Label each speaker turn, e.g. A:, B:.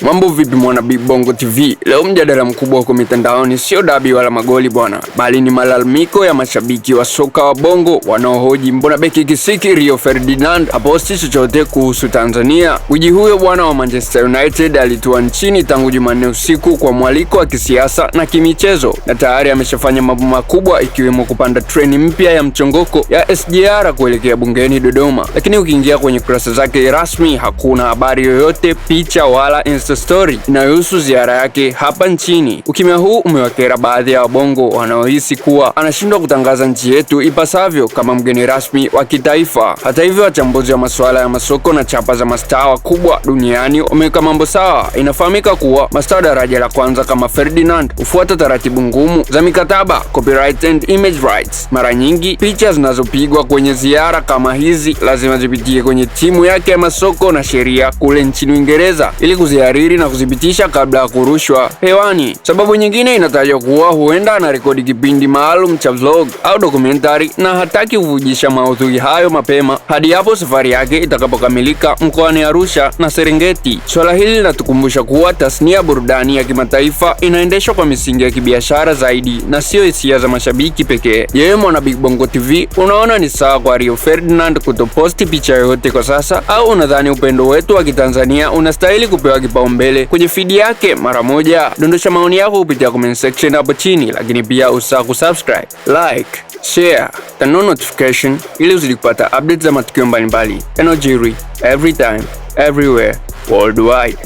A: Mambo vipi mwana Big Bongo TV? Leo mjadala mkubwa huko mitandaoni sio dabi wala magoli bwana, bali ni malalamiko ya mashabiki wa soka wa Bongo wanaohoji mbona beki kisiki Rio Ferdinand haposti chochote kuhusu Tanzania. Gwiji huyo bwana wa Manchester United alitua nchini tangu Jumanne usiku kwa mwaliko wa kisiasa na kimichezo, na tayari ameshafanya mambo makubwa ikiwemo kupanda treni mpya ya mchongoko ya SGR kuelekea bungeni Dodoma. Lakini ukiingia kwenye kurasa zake rasmi hakuna habari yoyote, picha wala story inayohusu ziara yake hapa nchini. Ukimya huu umewakera baadhi ya wabongo wanaohisi kuwa anashindwa kutangaza nchi yetu ipasavyo kama mgeni rasmi wa kitaifa. Hata hivyo, wachambuzi wa masuala ya masoko na chapa za mastaa wakubwa duniani wameweka mambo sawa. Inafahamika kuwa mastaa daraja la kwanza kama Ferdinand hufuata taratibu ngumu za mikataba, copyright and image rights. Mara nyingi picha zinazopigwa kwenye ziara kama hizi lazima zipitie kwenye timu yake ya masoko na sheria kule nchini Uingereza ili kuzihariri na kudhibitisha kabla ya kurushwa hewani. Sababu nyingine inatajwa kuwa huenda anarekodi kipindi maalum cha vlog au dokumentari na hataki kuvujisha maudhui hayo mapema hadi hapo safari yake itakapokamilika mkoani Arusha na Serengeti. Swala hili linatukumbusha kuwa tasnia ya burudani ya kimataifa inaendeshwa kwa misingi ya kibiashara zaidi na sio hisia za mashabiki pekee. Yeye mwana Big Bongo TV, unaona ni sawa kwa Rio Ferdinand kutoposti picha yoyote kwa sasa, au unadhani upendo wetu wa Kitanzania unastahili kupewa kipaumbele kwenye feed yake mara moja? Dondosha maoni yako kupitia comment section hapo chini, lakini pia usahau kusubscribe, like, share, turn on notification ili uzidi kupata updates za matukio mbalimbali yanayojiri every time, everywhere, worldwide.